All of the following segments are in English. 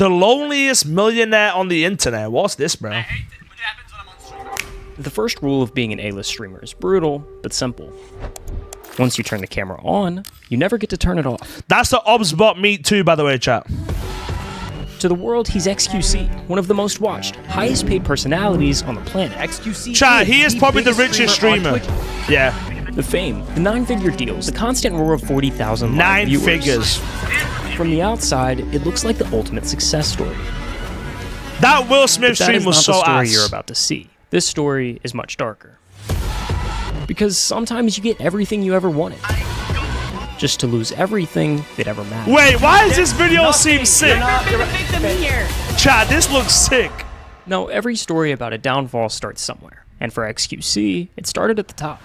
The loneliest millionaire on the internet. What's this, bro? The first rule of being an A-list streamer is brutal, but simple. Once you turn the camera on, you never get to turn it off. That's the ObsBot meet too, by the way, chat. To the world, he's XQC, one of the most watched, highest paid personalities on the planet. XQC. Chat, he is probably the richest streamer. Yeah. The fame, the 9-figure deals, the constant roar of 40,000 live viewers. 9 figures. From the outside, it looks like the ultimate success story. That Will Smith stream was so ass. That is not the story ass. you're about to see. This story is much darker. Because sometimes you get everything you ever wanted, just to lose everything that ever mattered. Wait, why does this video seem sick? Here. Chat, this looks sick. Now, every story about a downfall starts somewhere, and for XQC, it started at the top.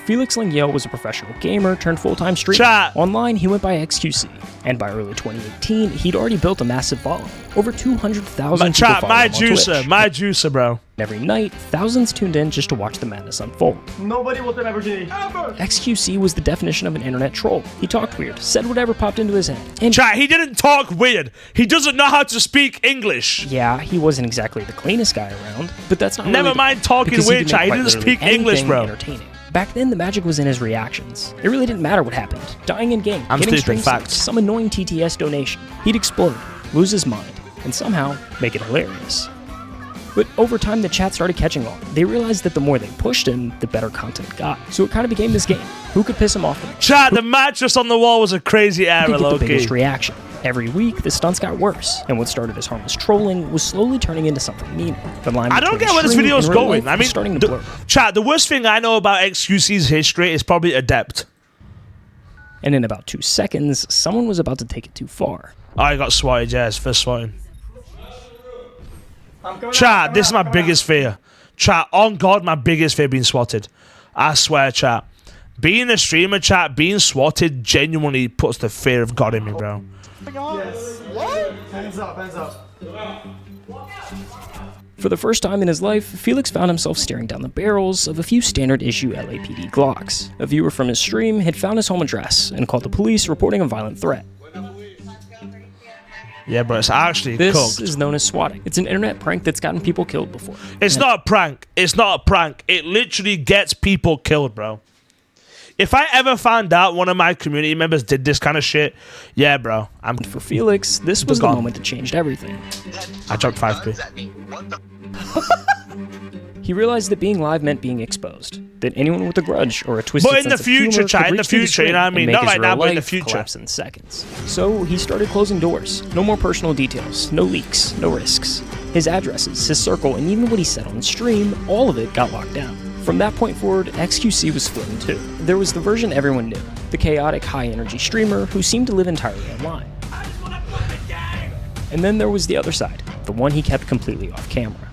Felix Lengyel was a professional gamer turned full-time streamer. Chat. Online, he went by XQC, and by early 2018, he'd already built a massive following. Over 200,000 people Chat, follow him on Twitch. my juicer, bro. Every night, thousands tuned in just to watch the madness unfold. Nobody will ever do. XQC was the definition of an internet troll. He talked weird, said whatever popped into his head. And Chat, he didn't talk weird. He doesn't know how to speak English. yeah, he wasn't exactly the cleanest guy around, but that's not Never really mind talking because weird, could chat. make He quite didn't literally speak English, anything bro. entertaining. Back then, the magic was in his reactions. It really didn't matter what happened. Dying in game, I'm getting stupid, stream facts. subs, some annoying TTS donation. He'd explode, lose his mind, and somehow make it hilarious. But over time, the chat started catching on. They realized that the more they pushed him, the better content got. So it kind of became this game. Who could piss him off the most? Chat, the mattress on the wall was a crazy Who era, could get the low-key. biggest reaction? Every week, the stunts got worse, and what started as harmless trolling was slowly turning into something meaner. The line I don't between get where this stream video is and real going. life I was mean, starting to blur. chat, the worst thing I know about XQC's history is probably Adept. And in about 2 seconds, someone was about to take it too far. Oh, I got swatted, yes, first swatting. Chat, this is my biggest fear. Chat, on God, my biggest fear being swatted. I swear, chat. Being a streamer, chat, being swatted genuinely puts the fear of God in me, bro. Yes. What? Hands up, hands up. For the first time in his life, Felix found himself staring down the barrels of a few standard issue LAPD Glocks. A viewer from his stream had found his home address and called the police reporting a violent threat. Yeah, bro, it's actually This cooked. is known as swatting. It's an internet prank that's gotten people killed before. It's not a prank. It's not a prank. It literally gets people killed, bro. If I ever found out one of my community members did this kind of shit, yeah, bro. For Felix, this was the gone. moment that changed everything. I dropped 5p. He realized that being live meant being exposed. That anyone with a grudge or a twisted But in sense the future, of humor chat, could in the reach through future, you know what I screen mean? and Not make his right now, real but in the life future. collapse in seconds. So he started closing doors. No more personal details, no leaks, no risks. His addresses, his circle, and even what he said on stream, all of it got locked down. From that point forward, XQC was floating too. There was the version everyone knew, the chaotic, high-energy streamer who seemed to live entirely online. And then there was the other side, the one he kept completely off camera.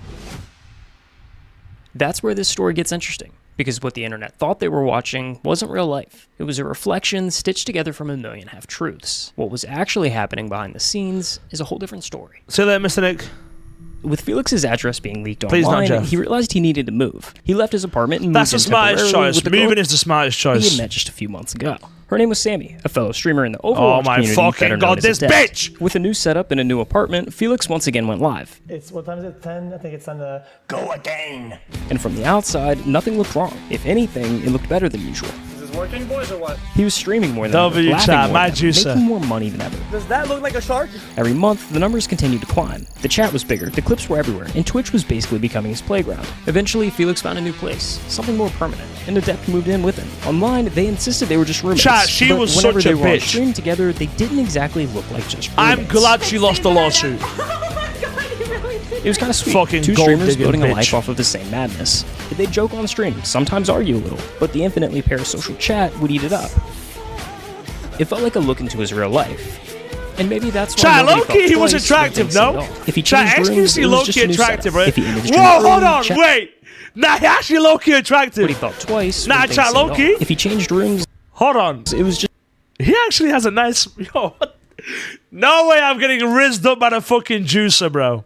That's where this story gets interesting, because what the internet thought they were watching wasn't real life. It was a reflection stitched together from a million half-truths. What was actually happening behind the scenes is a whole different story. See you later, Mr. Nick. With Felix's address being leaked Please don't, online, Jeff. he realized he needed to move. He left his apartment and That's moved the in smartest temporarily choice. with the girl Moving is the smartest he had choice. met just a few months ago. Her name was Sammy, a fellow streamer in the Overwatch Oh my community, fucking better known God, as this Adept. bitch! With a new setup and a new apartment, Felix once again went live. It's what time is it? 10? I think it's time to go again. And from the outside, nothing looked wrong. If anything, it looked better than usual. Is this working, boys, or what? He was streaming more than W ever, chat, laughing more my than ever, juicer. making more money than ever. Does that look like a shark? Every month, the numbers continued to climb. The chat was bigger, the clips were everywhere, and Twitch was basically becoming his playground. Eventually, Felix found a new place, something more permanent, and Adept moved in with him. Online, they insisted they were just roommates. Chat, she but was whenever such a they were on bitch. stream together, they didn't exactly look like just roommates. I'm glad she lost the lawsuit. It was kind of sweet. Fucking Two gold streamers digging building a bitch. life off of the same madness. They'd joke on stream, sometimes argue a little, but the infinitely parasocial chat would eat it up. It felt like a look into his real life. And maybe that's why Chat, nobody low-key, felt he was twice attractive, when things no? seemed off. If he Chat, changed rooms, XQC it was just low-key a new attractive, setup. right? If he ended the stream Whoa, early, hold on, chat- wait! Nah, he actually low-key attractive. But he thought twice. Nah, when things chat, seemed low-key. off. If he changed rooms, Hold on. it was just He actually has a nice... Yo, what? No way I'm getting rizzed up by the fucking juicer, bro.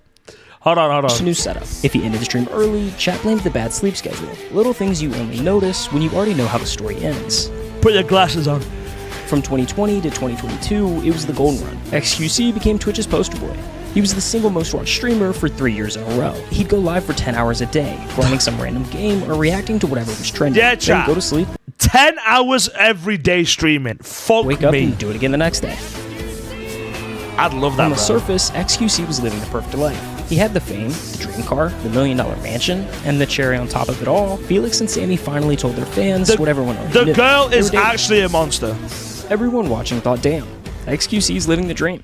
Hold on, hold a on. new setup. If he ended the stream early, chat blamed the bad sleep schedule. Little things you only notice when you already know how the story ends. Put your glasses on. From 2020 to 2022, it was the golden run. XQC became Twitch's poster boy. He was the single most watched streamer for 3 years in a row. He'd go live for 10 hours a day, grinding some random game or reacting to whatever was trending. Yeah, then go to sleep, 10 hours every day streaming. Fuck wake up me. and do it again the next day. I'd love that, On the bro. surface, XQC was living the perfect life. He had the fame, the dream car, the $1 million mansion, and the cherry on top of it all, Felix and Sammy finally told their fans what everyone already knew. The girl They is were dating. actually a monster. Everyone watching thought, damn, XQC's living the dream.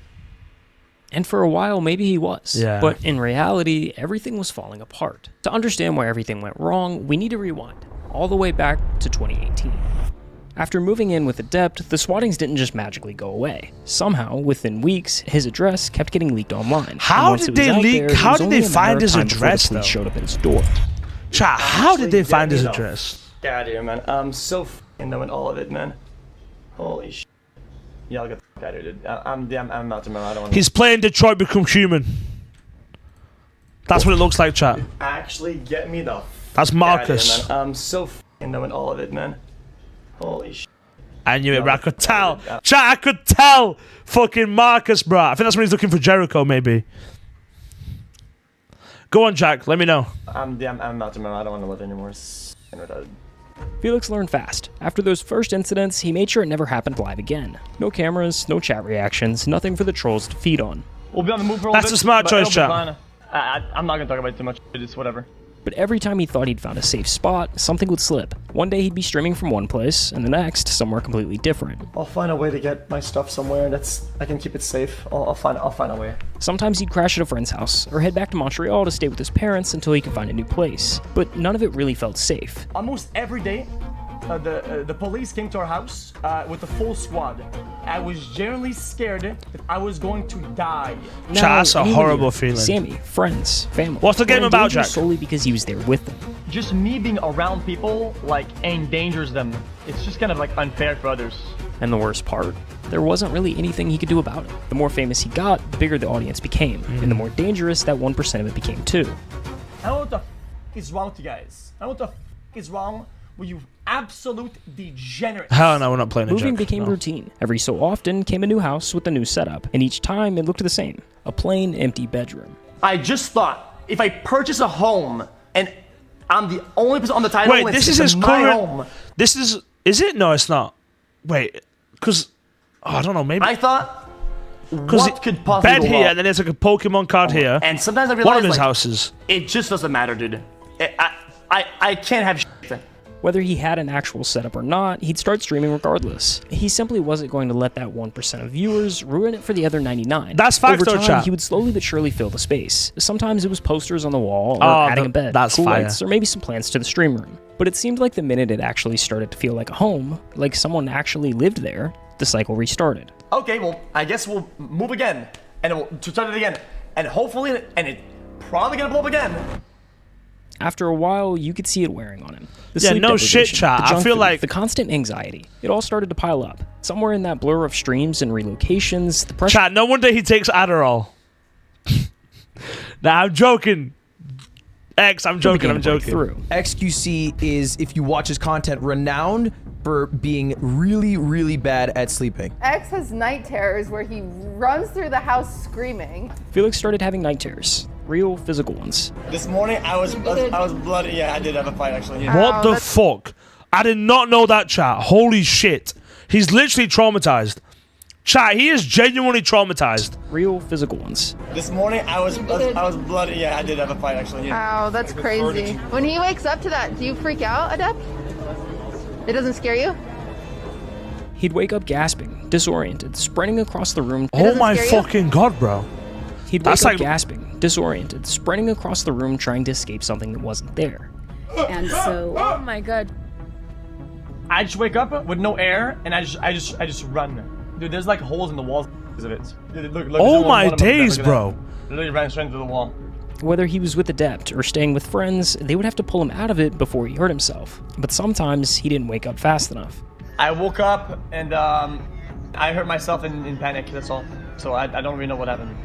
And for a while, maybe he was. Yeah. But in reality, everything was falling apart. To understand why everything went wrong, we need to rewind, all the way back to 2018. After moving in with Adept, the swattings didn't just magically go away. Somehow, within weeks, his address kept getting leaked online. How And once did it was they out leak- there, it how was did only they a find matter of his time before the address, police though? showed up at his door. Chat, how did they find his address? Get out of here, man. I'm so f***ing knowing all of it, man. Holy sh**. Y'all get the f*** out of here, dude. I'm about to know. I don't want to. He's playing Detroit Become Human. That's what it looks like, chat. Actually get me the f*** That's out of here, Marcus. man. I'm so f***ing knowing all of it, man. Holy sh**. I knew it, bro. I could tell. Chat, I could tell. Fucking Marcus, bro. I think that's when he's looking for Jericho, maybe. Go on, Jack. Let me know. I'm about to know. I don't want to live anymore. Felix learned fast. After those first incidents, he made sure it never happened live again. No cameras, no chat reactions, nothing for the trolls to feed on. We'll be on the move for a That's little bit. a smart but choice, it'll be chat. fine. I'm not gonna talk about it too much. It's whatever. But every time he thought he'd found a safe spot, something would slip. One day he'd be streaming from one place, and the next, somewhere completely different. I'll find a way to get my stuff somewhere that's I can keep it safe. I'll find a way. Sometimes he'd crash at a friend's house, or head back to Montreal to stay with his parents until he could find a new place. But none of it really felt safe. Almost every day, the police came to our house with a full squad. I was genuinely scared that I was going to die. Chat, that's a anyone horrible here, feeling. Sammy, friends, family. What's the game were in about, danger Jack? Solely because he was there with them. Just me being around people like endangers them. It's just kind of like unfair for others. And the worst part, there wasn't really anything he could do about it. The more famous he got, the bigger the audience became, and the more dangerous that 1% of it became too. I don't know what the f is wrong with you guys. I don't know what the f is wrong with you absolute degenerates. Hell no, we're not playing a Moving joke. became No. routine. Every so often came a new house with a new setup, and each time it looked the same. A plain, empty bedroom. I just thought if I purchase a home and I'm the only person on the title, Wait, and this it's is his my current. home. This is it? No, it's not. Wait, because I don't know. Maybe I thought because what could possibly bed go here, wrong? and then there's like a Pokemon card here. And sometimes I One realize of his like, houses. it just doesn't matter, dude. I can't have shit. Whether he had an actual setup or not, he'd start streaming regardless. He simply wasn't going to let that 1% of viewers ruin it for the other 99. That's facts, Over though, time, chat. he would slowly but surely fill the space. Sometimes it was posters on the wall, or Oh, adding a bed, that's cool fire. lights, or maybe some plans to the stream room. But it seemed like the minute it actually started to feel like a home, like someone actually lived there, the cycle restarted. Okay, well, I guess we'll move again, and we'll start it again, and hopefully, and it probably gonna blow up again. After a while, you could see it wearing on him. The Yeah, sleep no shit, deprivation, chat. the I junk feel food, like- the constant anxiety. It all started to pile up. Somewhere in that blur of streams and relocations, the pressure. Chat, no wonder he takes Adderall. Nah, I'm joking. X, I'm joking. began I'm to break joking. through. XQC is, if you watch his content, renowned for being really, really bad at sleeping. X has night terrors where he runs through the house screaming. Felix started having night terrors, real physical ones. This morning, I was bloody. Yeah, I did have a fight actually. Yeah. What the fuck? I did not know that, chat. Holy shit. He's literally traumatized. Chat, he is genuinely traumatized. Real physical ones. This morning, I was bloody. Yeah, I did have a fight actually. Yeah. Wow, that's crazy. When he wakes up to that, do you freak out, Adept? It doesn't scare you? He'd wake up gasping, disoriented, sprinting across the room. Oh doesn't my scare you? fucking god, bro. He'd wake That's up like- gasping, disoriented, sprinting across the room trying to escape something that wasn't there. And so, oh my god. I just wake up with no air, and I just run. Dude, there's like holes in the walls because of it. Dude, look, Oh there's my one of them, days, look at that. bro. Literally ran straight into the wall. Whether he was with Adept or staying with friends, they would have to pull him out of it before he hurt himself. But sometimes he didn't wake up fast enough. I woke up and I hurt myself in panic. That's all. So I don't really know what happened,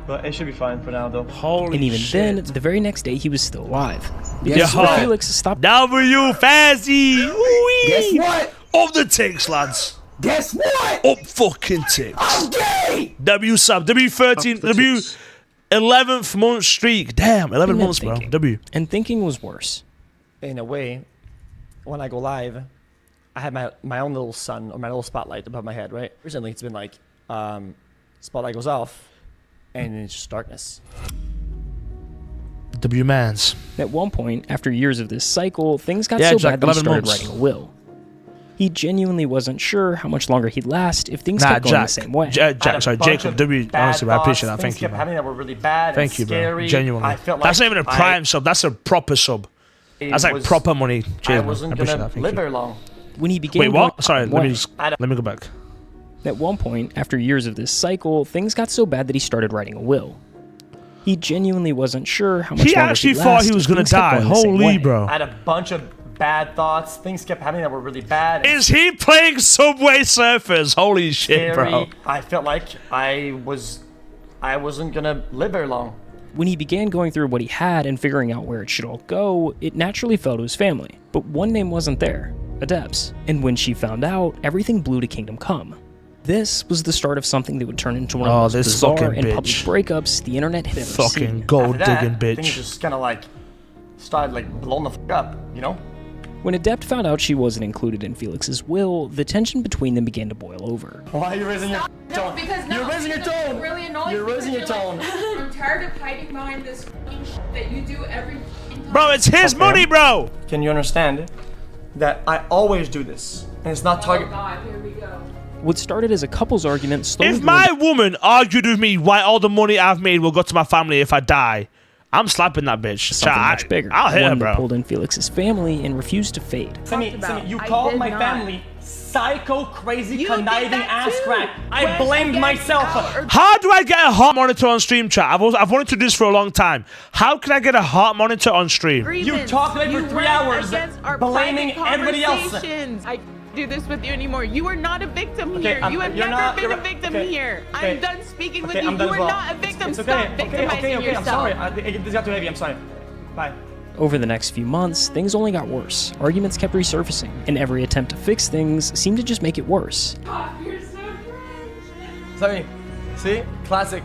but it should be fine for now though. Holy And even shit. then, the very next day, he was still alive. Guess Because what? Felix stopped W fancy. Guess what? Of the ticks, lads. Guess what? Up fucking ticks. I'm gay! W sub. W13. W11th month streak. Damn, 11 months, bro. W. And thinking was worse. In a way, when I go live, I have my own little sun or my little spotlight above my head, right? Recently, it's been like, spotlight goes off, and it's just darkness. W mans. At one point, after years of this cycle, things got Yeah, so Jack, bad that he 11 started months. writing a will. He genuinely wasn't sure how much longer he'd last if things kept going Jack. the same way. I had Jack, a sorry, bunch Jacob. of W. bad Honestly, bro, I appreciate that. thoughts. Thank Things you, kept bro. happening that were really bad. Thank and you, bro. scary. Genuinely. I felt That's not like even a prime sub. That's a proper sub. That's like was- proper money. I Cheers, man. wasn't appreciate gonna that. Thank live you. very long. When he began Wait, what? going Sorry, the let me way. just let me go back. At one point, after years of this cycle, things got so bad that he started writing a will. He genuinely wasn't sure how much He longer actually he'd thought last he was if gonna things kept die. going the same Holy, way. bro. I had a bunch of bad thoughts. Things kept happening that were really bad. and Is he playing Subway Surfers? Holy shit, scary. bro. I felt like I wasn't gonna live very long. When he began going through what he had and figuring out where it should all go, it naturally fell to his family. But one name wasn't there, Adep's. And when she found out, everything blew to Kingdom Come. This was the start of something that would turn into one of the most this bizarre fucking and public bitch. breakups the internet had ever Fucking seen. gold After that, digging Things bitch. just kind of like started like blowing the fuck up, you know? When Adept found out she wasn't included in Felix's will, the tension between them began to boil over. Why are you raising your tone? Because You're raising your tone. Really annoying. You're raising your tone. I'm tired of hiding behind this that you do every time. Bro, it's his money, bro. Can you understand that I always do this, and it's not Oh target? God, here we go. What started as a couple's argument slowly If grew my into- woman argued with me why all the money I've made will go to my family if I die, I'm slapping that bitch. something Chat, much bigger, I'll hit her, one that bro. pulled in Felix's family and refused to fade. Simi, you I called did my not. family psycho, crazy, You did conniving that ass too. crack. I When blamed against myself. our- How do I get a heart monitor on stream, chat? I've wanted to do this for a long time. How can I get a heart monitor on stream? You talked about it for You 3 went hours, against our blaming private everybody else. conversations. I do this with you anymore. You are not a victim Okay, here. You have you're never not- been you're- a victim okay, here. okay, I'm done speaking with okay, you. I'm done You as are well. not a victim. It's Stop okay, victimizing I'm yourself. sorry. This got too heavy. I'm sorry. Bye. Over the next few months, things only got worse. Arguments kept resurfacing, and every attempt to fix things seemed to just make it worse. God, you're so cringe. Simi, see? Classic.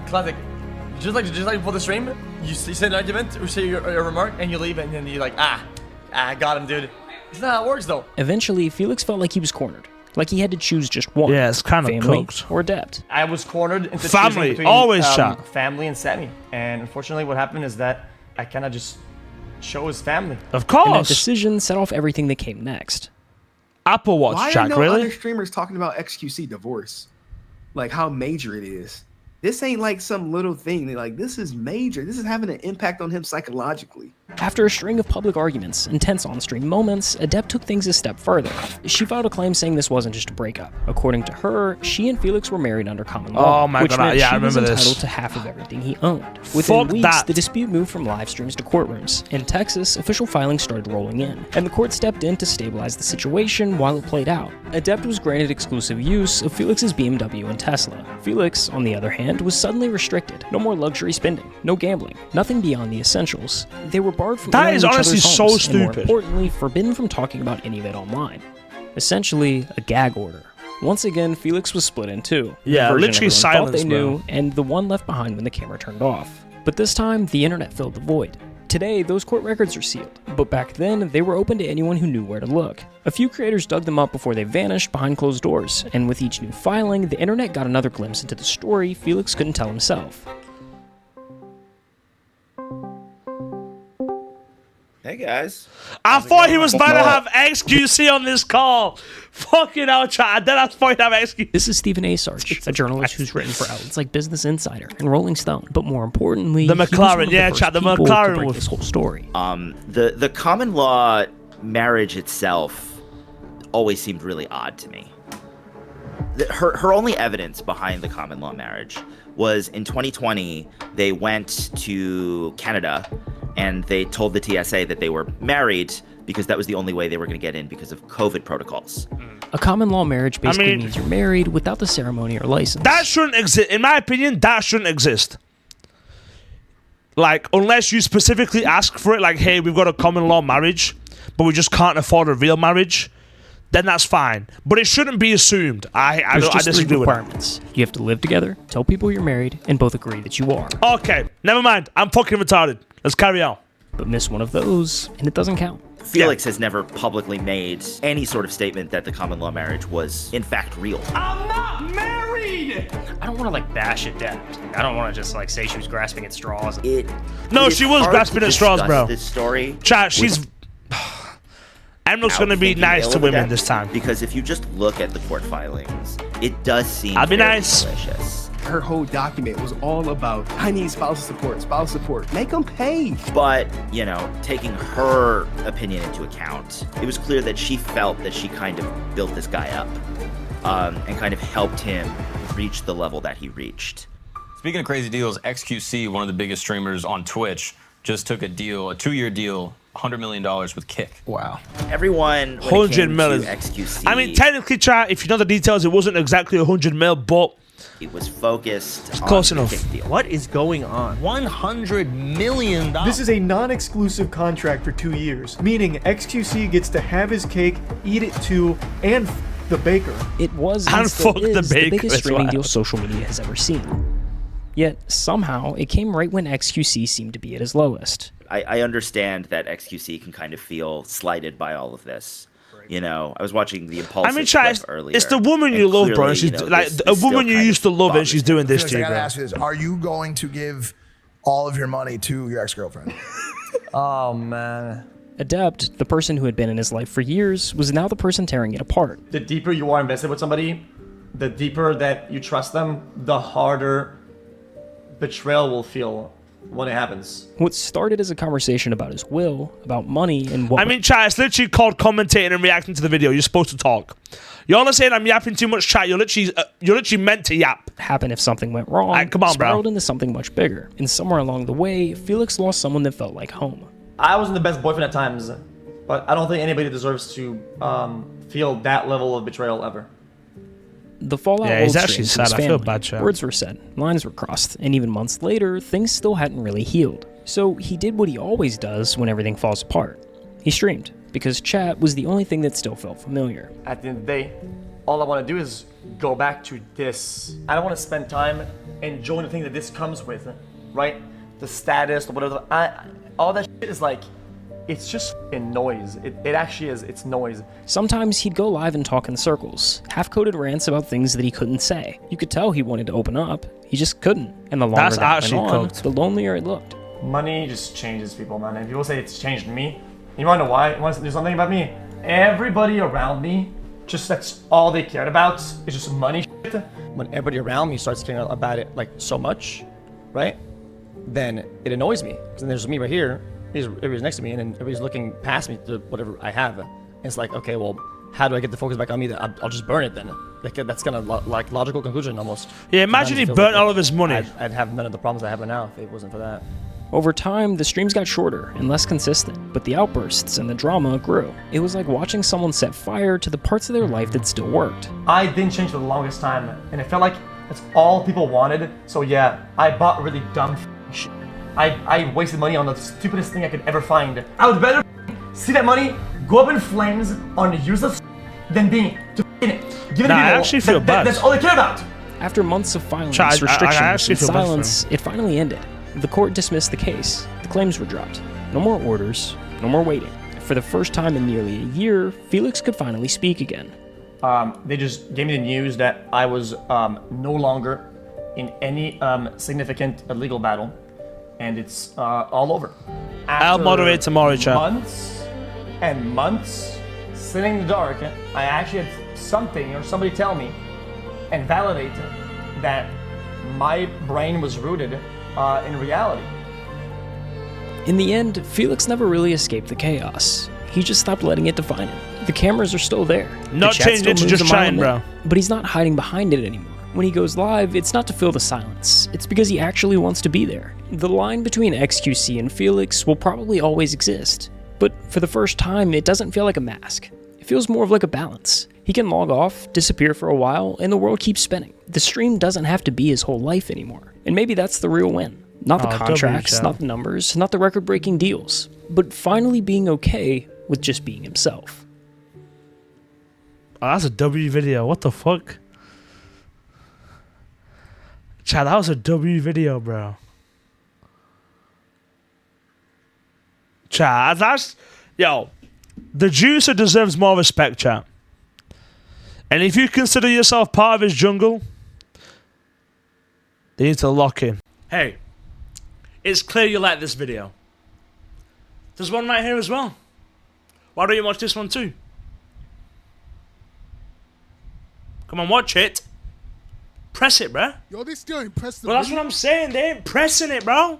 Just like before the stream, you say an argument or say your remark, and you leave, and then you're like, got him, dude. It's not how it works, though. Eventually, Felix felt like he was cornered, like he had to choose just one. Yeah, it's kinda family cooked. or debt. I was cornered into Family, choosing between, always chat. family and Sammy, and unfortunately, what happened is that I kind of just chose family. Of And that course. decision set off everything that came next. Apple Watch, Why are Jack, no really? other streamers talking about XQC divorce? Like how major it is. This ain't like some little thing. Like this is major. This is having an impact on him psychologically. After a string of public arguments and tense on-stream moments, Adept took things a step further. She filed a claim saying this wasn't just a breakup. According to her, she and Felix were married under common law, Oh my which God, meant yeah, I she was remember this. entitled to half of everything he owned. Within Fuck weeks, that. the dispute moved from live streams to courtrooms. In Texas, official filings started rolling in, and the court stepped in to stabilize the situation while it played out. Adept was granted exclusive use of Felix's BMW and Tesla. Felix, on the other hand, was suddenly restricted. No more luxury spending, no gambling, nothing beyond the essentials. They were barred from That entering is each honestly other's so homes, and more stupid. importantly, forbidden from talking about any of it online. Essentially, a gag order. Once again, Felix was split in two. The Yeah, version literally everyone thought silence, they knew, bro. and the one left behind when the camera turned off. But this time, the internet filled the void. Today, those court records are sealed, but back then, they were open to anyone who knew where to look. A few creators dug them up before they vanished behind closed doors, and with each new filing, the internet got another glimpse into the story Felix couldn't tell himself. Hey guys. I thought he was about to have XQC on this call. Fucking hell, chat. Then I thought he'd have XQC. This is Stephen A. Sarch, a journalist who's written for outlets like Business Insider and Rolling Stone. But more importantly, The he was McLaren, one of yeah, first chat, the people to McLaren break was- this whole story. The common law marriage itself always seemed really odd to me. Her only evidence behind the common law marriage was in 2020, they went to Canada and they told the TSA that they were married because that was the only way they were going to get in because of COVID protocols. A common law marriage basically mean- means you're married without the ceremony or license. That shouldn't exist. In my opinion, that shouldn't exist. Like, unless you specifically ask for it, like, hey, we've got a common law marriage, but we just can't afford a real marriage, then that's fine. But it shouldn't be assumed. I There's just 3 disagree with that. requirements. You have to live together, tell people you're married, and both agree that you are. Okay, never mind. I'm fucking retarded. Let's carry on. But miss one of those, and it doesn't count. Felix has never publicly made any sort of statement that the common law marriage was in fact real. I'm not married! I don't want to like bash it down. I don't want to just like say she was grasping at straws. No, she was grasping at straws, bro. This story. Chat, she's. Emerald's gonna be nice to women this time. Because if you just look at the court filings, it does seem I'll be very nice. malicious. Her whole document was all about, I need spousal support. Make them pay. But, you know, taking her opinion into account, it was clear that she felt that she kind of built this guy up and kind of helped him reach the level that he reached. Speaking of crazy deals, XQC, one of the biggest streamers on Twitch, just took a deal, a 2-year deal, $100 million with Kick. Wow. Everyone, when it 100 came million. to XQC, I mean, technically, chat, if you know the details, it wasn't exactly 100 mil, but it was focused on close the enough. Kick deal. What is going on? $100 million. This is a non-exclusive contract for 2 years, meaning XQC gets to have his cake, eat it too, and the baker. It was And and still fuck the is the baker biggest as streaming well. deal social media has ever seen. Yet, somehow, it came right when XQC seemed to be at his lowest. I understand that XQC can kind of feel slighted by all of this. You know, I was watching the Impulsive I mean, chat, clip earlier. it's the woman you and love, bro. clearly, She's you know, like this a still woman you kind used of to love, and bothers she's me. doing this Felix, to I you, gotta bro. ask you this. Are you going to give all of your money to your ex-girlfriend? Oh, man. Adept, the person who had been in his life for years, was now the person tearing it apart. The deeper you are invested with somebody, the deeper that you trust them, the harder betrayal will feel when it happens. What started as a conversation about his will, about money, and what I mean, chat, it's literally called commentating and reacting to the video. You're supposed to talk. Y'all are saying I'm yapping too much, chat. You're literally meant to yap. happened if something went wrong, Come on, bro. spiraled into something much bigger. And somewhere along the way, Felix lost someone that felt like home. I wasn't the best boyfriend at times, but I don't think anybody deserves to feel that level of betrayal ever. The fallout Yeah, he's rolled actually straight into sad. his I feel family. bad, chat. Words were said, lines were crossed, and even months later, things still hadn't really healed. So he did what he always does when everything falls apart. He streamed, because chat was the only thing that still felt familiar. At the end of the day, all I want to do is go back to this. I don't want to spend time enjoying the thing that this comes with, right? The status, or whatever. All that shit is like, it's just f***ing noise. It actually is. It's noise. Sometimes he'd go live and talk in circles, half-coded rants about things that he couldn't say. You could tell he wanted to open up, he just couldn't. And the longer That's that actually went on, cooked. the lonelier it looked. Money just changes people, man. And people say it's changed me. You want to know why? You want to do something about me? Everybody around me, just that's all they cared about. It's just money shit. When everybody around me starts caring about it like so much, right? Then it annoys me. Because then there's me right here. Everybody's next to me, and then everybody's looking past me to whatever I have. And it's like, okay, well, how do I get the focus back on me? I'll just burn it then. Like, that's kind of like logical conclusion almost. Yeah, imagine he burnt all of his money. I'd have none of the problems I have now if it wasn't for that. Over time, the streams got shorter and less consistent, but the outbursts and the drama grew. It was like watching someone set fire to the parts of their life that still worked. I didn't change for the longest time, and it felt like that's all people wanted. So yeah, I bought really dumb shit. I wasted money on the stupidest thing I could ever find. I would rather see that money go up in flames on useless than being to give it to people. I actually feel bad. That's all they care about. After months of violence, Chat, I restrictions, actually and feel bad for silence, it finally ended. The court dismissed the case. The claims were dropped. No more orders, no more waiting. For the first time in nearly a year, Felix could finally speak again. They just gave me the news that I was no longer in any significant legal battle, and it's all over. I'll moderate tomorrow, chat. Months and months sitting in the dark, I actually had something or somebody tell me and validate that my brain was rooted in reality. In the end, Felix never really escaped the chaos. He just stopped letting it define him. The cameras are still there. Not The chat changing still it to moves just a mile a shine, minute, bro. But he's not hiding behind it anymore. When he goes live, it's not to fill the silence. It's because he actually wants to be there. The line between XQC and Felix will probably always exist. But for the first time, it doesn't feel like a mask. It feels more of like a balance. He can log off, disappear for a while, and the world keeps spinning. The stream doesn't have to be his whole life anymore. And maybe that's the real win. Not the contracts, not the numbers, not the record-breaking deals, but finally being okay with just being himself. Oh, that's a W video. What the fuck? Chat, that was a W video, bro. Chat, that's... Yo, the juicer deserves more respect, chat. And if you consider yourself part of his jungle, they need to lock in. Hey, it's clear you like this video. There's one right here as well. Why don't you watch this one too? Come on, watch it. Press it, bro. Yo, they still ain't pressed the Well, that's what I'm saying. They ain't pressing it, bro.